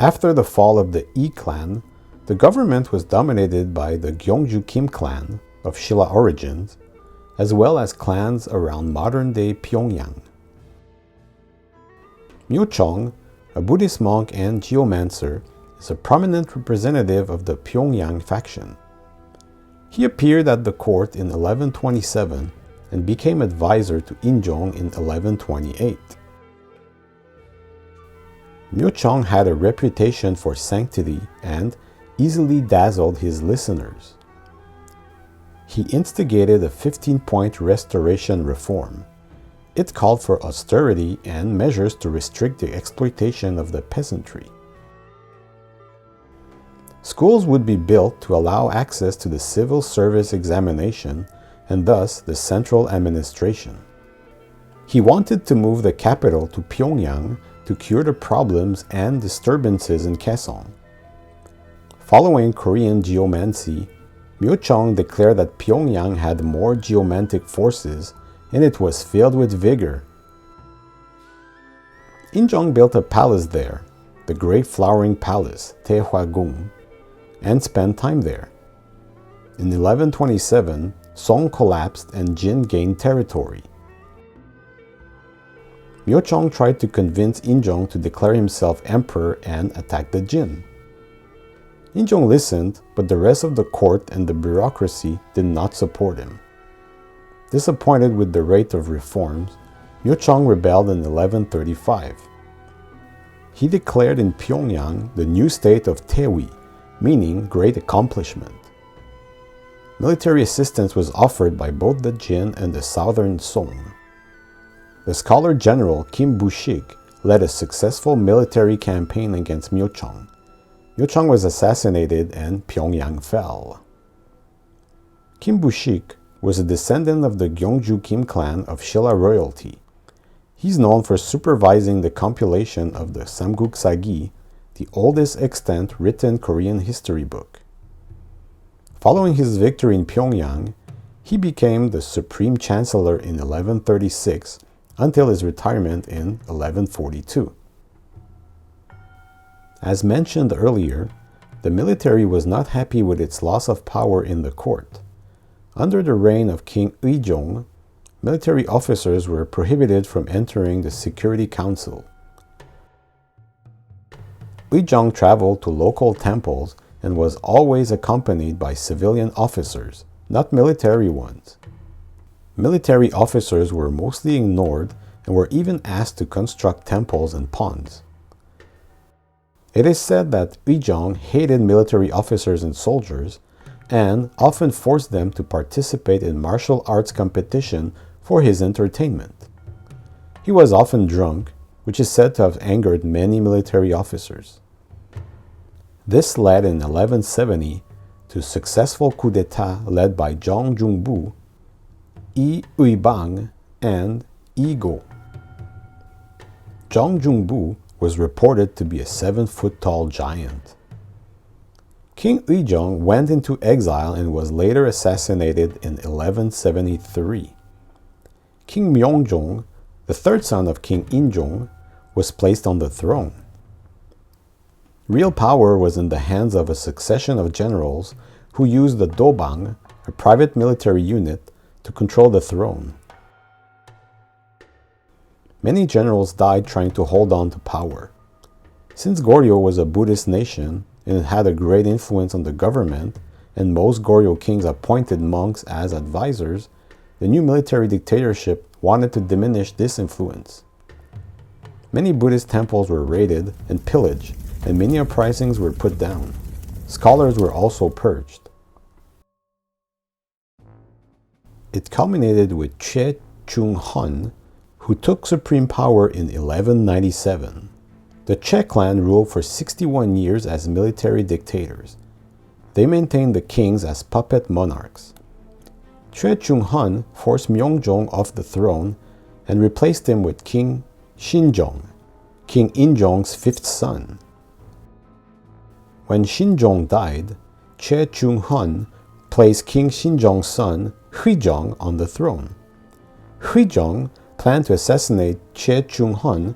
After the fall of the Yi clan, the government was dominated by the Gyeongju Kim clan of Silla origins, as well as clans around modern-day Pyongyang. Myochong, a Buddhist monk and geomancer, is a prominent representative of the Pyongyang faction. He appeared at the court in 1127 and became advisor to Uijong in 1128. Myochong had a reputation for sanctity and easily dazzled his listeners. He instigated a 15-point restoration reform. It called for austerity and measures to restrict the exploitation of the peasantry. Schools would be built to allow access to the civil service examination and thus the central administration. He wanted to move the capital to Pyongyang to cure the problems and disturbances in Kaesong. Following Korean geomancy, Myochong declared that Pyongyang had more geomantic forces and it was filled with vigor. Uijong built a palace there, the Great Flowering Palace, Taewi, and spent time there. In 1127, Song collapsed and Jin gained territory. Myochong tried to convince Uijong to declare himself emperor and attack the Jin. Uijong listened, but the rest of the court and the bureaucracy did not support him. Disappointed with the rate of reforms, Myochong rebelled in 1135. He declared in Pyongyang the new state of Taewi, meaning great accomplishment. Military assistance was offered by both the Jin and the southern Song. The scholar general Kim Bu-shik led a successful military campaign against Myochong. Myochong was assassinated and Pyongyang fell. Kim Bu-shik was a descendant of the Gyeongju Kim clan of Silla royalty. He's known for supervising the compilation of the Samguk Sag, the oldest extant written Korean history book. Following his victory in Pyongyang, he became the supreme chancellor in 1136 until his retirement in 1142. As mentioned earlier, the military was not happy with its loss of power in the court. Under the reign of King Uijong, military officers were prohibited from entering the Security Council. Uijong traveled to local temples and was always accompanied by civilian officers, not military ones. Military officers were mostly ignored and were even asked to construct temples and ponds. It is said that Uijong hated military officers and soldiers and often forced them to participate in martial arts competition for his entertainment. He was often drunk, which is said to have angered many military officers. This led in 1170 to successful coup d'etat led by joong-bu, King Uijong, and Go. joong-bu was reported to be a 7-foot-tall giant. King Uijong went into exile and was later assassinated in 1173. King Myochong, the third son of King Uijong, was placed on the throne. Real power was in the hands of a succession of generals who used the dobang, a private military unit, to control the throne. Many generals died trying to hold on to power. Since Goryeo was a Buddhist nation and it had a great influence on the government, and most Goryeo kings appointed monks as advisors, the new military dictatorship wanted to diminish this influence. Many Buddhist temples were raided and pillaged, and many uprisings were put down. Scholars were also purged. It culminated with Choe, who took supreme power in 1197. The Choe clan ruled for 61 years as military dictators. They maintained the kings as puppet monarchs. Chung-heon forced Myochong off the throne and replaced him with King Uijong, King Uijong's fifth son. When Uijong died, Chung-heon placed King Uijong's son Uijong on the throne. Uijong planned to assassinate Chung-heon,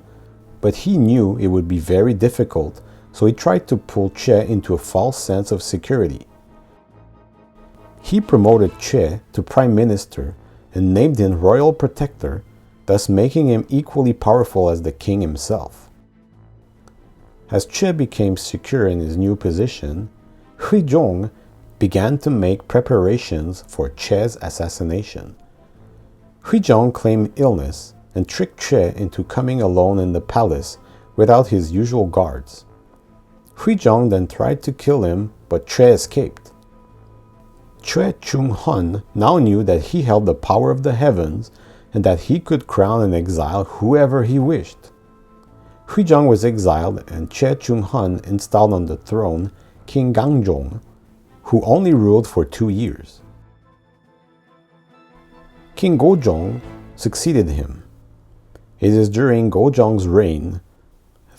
but he knew it would be very difficult so he tried to pull Choe into a false sense of security. He promoted Choe to prime minister and named him royal protector, thus making him equally powerful as the king himself. As Choe became secure in his new position, Uijong began to make preparations for Choe's assassination. Uijong claimed illness and tricked Choe into coming alone in the palace without his usual guards. Uijong then tried to kill him, but Choe escaped. Choe Chung-heon now knew that he held the power of the heavens and that he could crown and exile whoever he wished. Uijong was exiled and Choe Chung-heon installed on the throne King Uijong, who only ruled for 2 years. King Uijong succeeded him. It is during Uijong's reign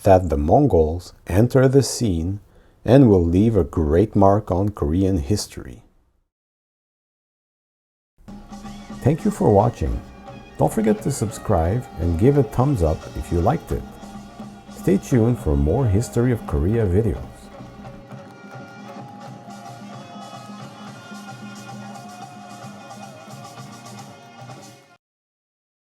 that the Mongols enter the scene and will leave a great mark on Korean history. Thank you for watching. Don't forget to subscribe and give a thumbs up if you liked it. Stay tuned for more History of Korea videos.